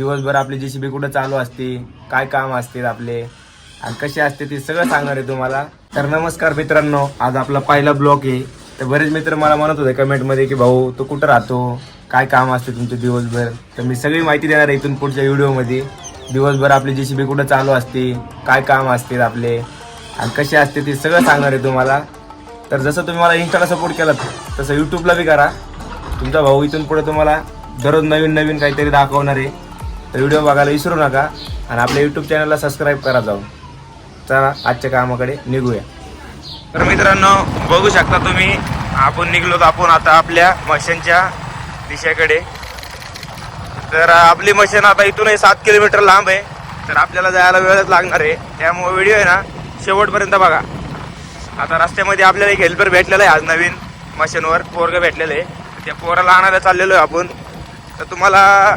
दिवसभर आपली JCB कुठं चालू असते, काय काम असते आपले आणि कसे असते ते सगळं सांगणार आहे तुम्हाला. तर नमस्कार मित्रांनो, आज आपला पहिला ब्लॉग आहे. तर बरेच मित्र मला म्हणत होते कमेंटमध्ये की भाऊ तो कुठं राहतो, काय काम असते तुमचे दिवसभर. तर मी सगळी माहिती देणार आहे इथून पुढच्या व्हिडिओमध्ये. दिवसभर आपली JCB कुठं चालू असते, काय काम असते आपले आणि कसे असते ते सगळं सांगणार आहे तुम्हाला. तर जसं तुम्ही मला इंस्टाला सपोर्ट केलात तसं यूट्यूबला बी करा. तुमचा भाऊ इथून पुढे तुम्हाला दररोज नवीन नवीन काहीतरी दाखवणार आहे. तर व्हिडिओ बघायला विसरू नका आणि आपल्या यूट्यूब चॅनलला सबस्क्राईब करा जाऊन. चला आजच्या कामाकडे निघूया. तर मित्रांनो बघू शकता तुम्ही, आपण निघलोत आपण आता आपल्या मशीनच्या दिशेकडे. तर आपली मशीन आता इथूनही 7 किलोमीटर लांब आहे. तर आपल्याला जायला वेळच लागणार आहे, त्यामुळे व्हिडिओ आहे ना शेवटपर्यंत बघा. आता रस्त्यामध्ये आपल्याला एक हेल्पर भेटलेला आहे आज नवीन मशीनवर, पोरगं भेटलेलं आहे. त्या पोराला आणायला चाललेलो आहे आपण. तर तुम्हाला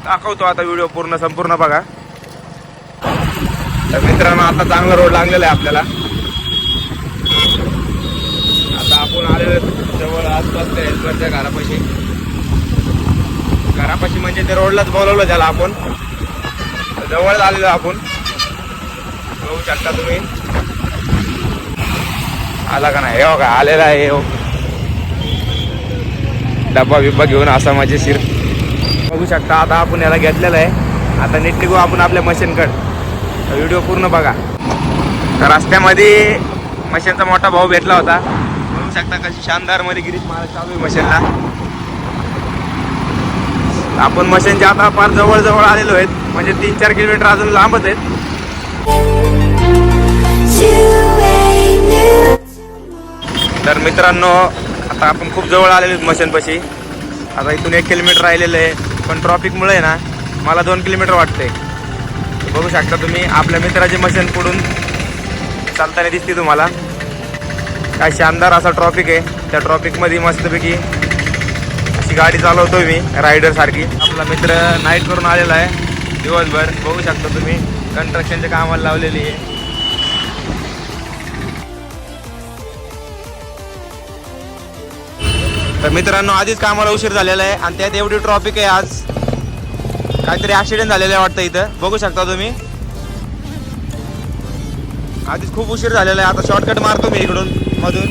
दाखवतो आता व्हिडिओ पूर्ण संपूर्ण बघा. तर मित्रांनो आता चांगला रोड लागलेला आहे आपल्याला. आता आपण आलेलो जवळ आसपास त्या हेल्परच्या घरापाशी म्हणजे ते रोडलाच बोलवलं त्याला आपण. जवळ आलेलो आपण, बघू शकता तुम्ही. आला का नाही, हो का आलेला आहे. हो डब्बा बिब्बा घेऊन असा मजेशीर बघू शकता. आता आपण याला घेतलेलं आहे. आता नीट निघू आपण आपल्या मशीनकडे. व्हिडिओ पूर्ण बघा. तर रस्त्यामध्ये मशीनचा मोठा भाऊ भेटला होता. बघू शकता कशी शानदार मध्ये गिरीश मारा चालू आहे मशीनला. आपण मशीनच्या आता फार जवळ जवळ आलेलो आहेत, म्हणजे 3-4 किलोमीटर अजून लांबच आहेत. तर मित्रांनो आता आपण खूप जवळ आलेलो आहेत मशीनपाशी. आता इथून 1 किलोमीटर राहिलेलं आहे, पण ट्रॉफिकमुळे आहे ना मला 2 किलोमीटर वाटते. बघू शकता तुम्ही आपल्या मित्राची मशीन पुढून चालताना दिसते तुम्हाला. काय शानदार असा ट्रॉफिक आहे. त्या ट्रॉफिकमध्ये मस्तपैकी अशी गाडी चालवतोय मी रायडर सारखी. आपला मित्र नाईट करून आलेला आहे दिवसभर. बघू शकता तुम्ही कंस्ट्रक्शनच्या कामाला लावलेली आहे. तर मित्रांनो आधीच कामाला उशीर झालेला आहे आणि त्यात एवढी ट्रॉफिक आहे. आज काहीतरी ॲक्सिडेंट झालेला आहे वाटतं इथं. बघू शकता तुम्ही आधीच खूप उशीर झालेला आहे. आता शॉर्टकट मारतो मी इकडून मधून.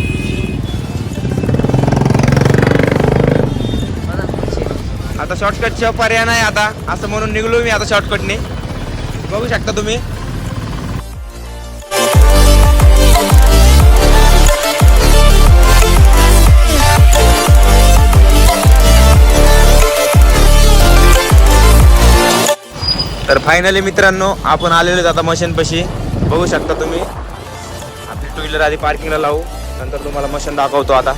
आता शॉर्टकटचा पर्याय नाही आता, असं म्हणून निघलो मी आता शॉर्टकटने. बघू शकता तुम्ही. तर फायनली मित्रांनो आपण आलेलो आता मशीनपाशी. बघू शकता तुम्ही. आपली 2 व्हीलर आधी पार्किंगला लावू, नंतर तुम्हाला मशीन दाखवतो. आता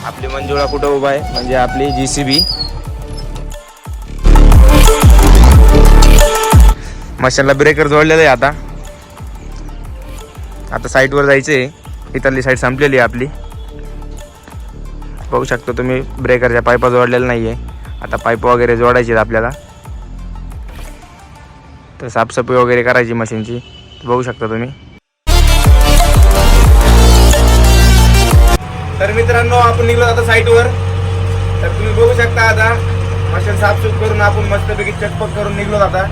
आपली मंजुळा कुठं उभा आहे, म्हणजे आपली JCB. मशीनला ब्रेकर जोडलेलं आहे. आता साईडवर जायचं आहे. इथली साईड संपलेली आहे आपली. बघू शकता तुम्ही ब्रेकरच्या पाईपा जोडलेल्या नाही आहे. आता पाईप वगैरे जोडायचे आहेत आपल्याला. तर साफसफाई वगैरे करायची मशीनची. बघू शकता तुम्ही. तर मित्रांनो आपण निघलो आता साईटवर. तर तुम्ही बघू शकता आता मशीन साफसूफ करून आपण मस्तपैकी चटपट करून निघलो. आता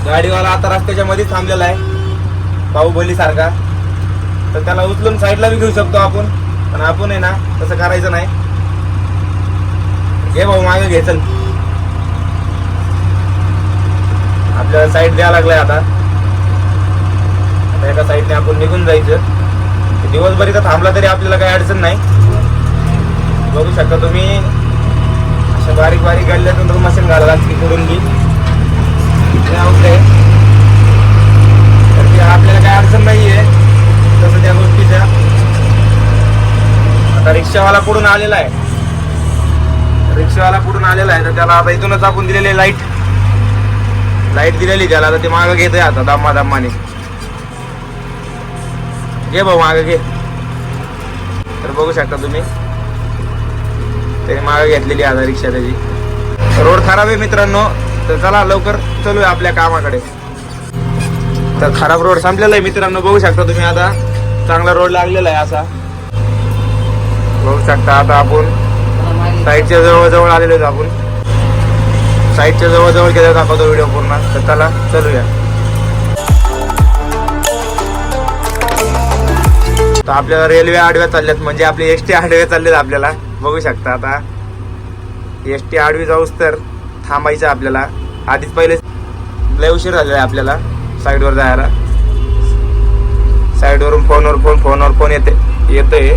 गाडीवाला आता रस्त्याच्या मध्ये थांबलेला आहे बाहुबली सारखा. तर त्याला उचलून साईडला बी घेऊ शकतो आपण, पण आपण आहे ना तसं करायचं नाही. घे भाऊ मागे घे. चल आपल्याला साईड द्यावं लागलाय. आता एका साईडने आपण निघून जायचं. दिवसभर इथं थांबला तरी आपल्याला काही अडचण नाही. बघू शकता तुम्ही अशा बारीक बारीक गल्ल्यातून मशीन घालायला लागते पुढून बी. तर ते आपल्याला काही अडचण नाही आहे तसं त्या गोष्टीच्या. आता रिक्षावाला पुढून आलेला आहे. तर त्याला आता इथूनच आपण दिलेली लाईट दिलेली त्याला. आता ते मागं घेत आहे आता दम्माने. घे भाऊ मागं घे. तर बघू शकता तुम्ही ते मागं घेतलेली आता रिक्षा त्याची. रोड खराब आहे मित्रांनो. तर चला लवकर चलूया आपल्या कामाकडे. तर खराब रोड संपलेला आहे मित्रांनो. बघू शकता तुम्ही आता चांगला रोड लागलेला आहे असा. बघू शकता आता आपण साईडच्या जवळ आलेलो आहेत आपण. साईडच्या जवळ गेल्या दाखवतो व्हिडिओ पूर्ण. तर चला चलूया. तर आपल्याला रेल्वे आडव्या चालल्यात, म्हणजे आपली एसटी आडव्या चालल्यात. आपल्याला बघू शकता आता एसटी आडवी जाऊस तर थांबायचं आपल्याला. आधीच पहिले लय उशीर झालेला आहे आपल्याला साईडवर जायला. साईडवरून फोनवर फोन येतोय.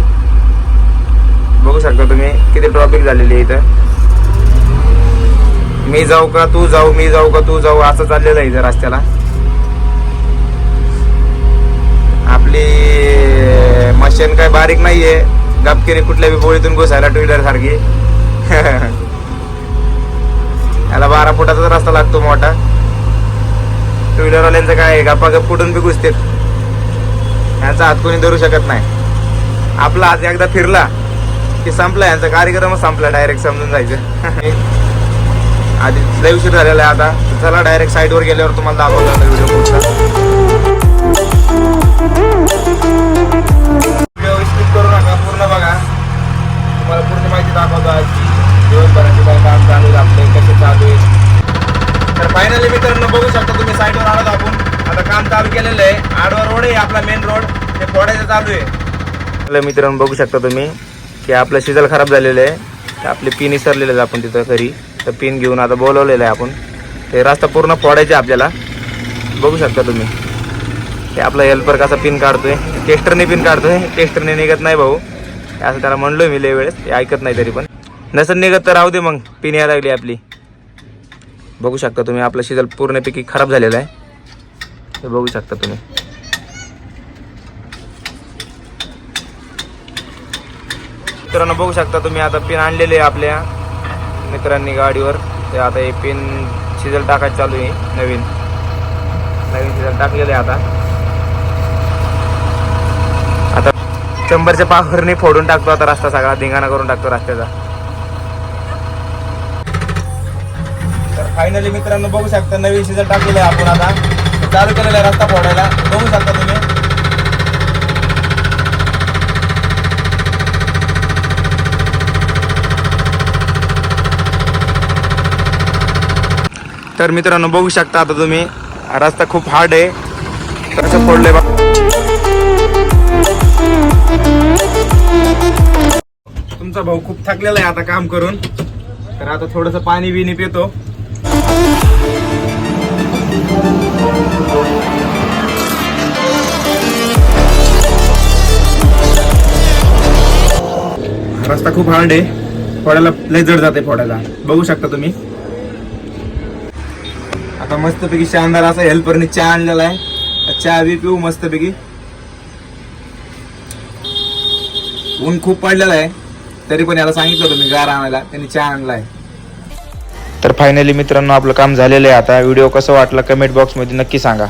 बघू शकता तुम्ही किती ट्रॉफिक झालेली आहे इथं. मी जाऊ का तू जाऊ, मी जाऊ का तू जाऊ, असं चाललेलं आहे इथं रस्त्याला. आपली मशीन काय बारीक नाहीये, गपकिरी कुठल्या बी बोळीतून घुसायला टू व्हीलर सारखी. याला 12 फुटाचा रस्ता लागतो मोठा. टू व्हीलरवाल्यांचं काय गप्पागप कुठून बी घुसतेत. यांचा हात कोणी धरू शकत नाही. आपला हात एकदा फिरला की संपला, यांचा कार्यक्रमच संपला डायरेक्ट, समजून जायचं. आधी लय उशीर झालेला आहे आता. चला डायरेक्ट साईडवर गेल्यावर तुम्हाला दाखवतो व्हिडिओ पुढचा. व्हिडिओ स्किप करू नका, पूर्ण बघा. तुम्हाला पूर्ण माहिती दाखवतो आज की दिवसभराची काय काम चालू आहे आपले, कसे चालू आहे. तर फायनली मित्रांनो बघू शकता तुम्ही साईडवर आलो आपण. आता काम चालू केलेलं आहे. आडवा रोड आहे आपला, मेन रोड ते फोडायचं चालू आहे. मित्रांनो बघू शकता तुम्ही की आपलं शिजल खराब झालेलं आहे. तर आपले पिन विसरलेले आहे आपण तिथं घरी. तर पिन घेऊन आता बोलवलेलं आहे आपण. ते रस्ता पूर्ण फोडायचे आपल्याला. बघू शकता तुम्ही ते आपला हेल्पर कसा पिन काढतोय. टेस्टरने पिन काढतोय, टेस्टरने निघत नाही भाऊ असं त्याला म्हणलोय मी लय वेळेस. ते ऐकत नाही तरी पण. नसेल निघत तर राहू दे मग, पिन यायला लागली आपली. बघू शकता तुम्ही आपलं शिजल पूर्णपैकी खराब झालेलं आहे. हे बघू शकता तुम्ही. मित्रांनो बघू शकता तुम्ही आता पिन आणलेले आहे आपल्या मित्रांनी गाडीवर. ते आता हे पिन शिजल टाकायचं चालू आहे. नवीन शिजल टाकलेलं आहे आता 100च्या पावरने फोडून टाकतो आता रस्ता सगळा, धिंगाणा करून टाकतो रस्त्याचा. तर फायनली मित्रांनो बघू शकता नवीन शिजल टाकलेलं आहे आपण. आता चालू केलेला आहे रस्ता फोडायला. बघू शकता तुम्ही. तर मित्रांनो बघू शकता आता तुम्ही रस्ता खूप हार्ड आहे. कसं फोडलंय बघ. तुमचा भाऊ खूप थकलेला आहे आता काम करून. तर आता थोडंसं पाणी बिनी पितो. रस्ता खूप हार्ड आहे, फोडायला लय जड जाते फोडायला. बघू शकता तुम्ही. आता मस्तपैकी शानदार असा हेल्परने चहा आणलेला आहे. चहा बी पिऊ मस्तपैकी. ऊन खूप पडलेला आहे तरी पण याला सांगितलं तुम्ही गार आणायला, त्यांनी चहा आणलाय. तर फायनली मित्रांनो आपलं काम झालेलं आहे आता. व्हिडिओ कसं वाटलं कमेंट बॉक्समध्ये नक्की सांगा.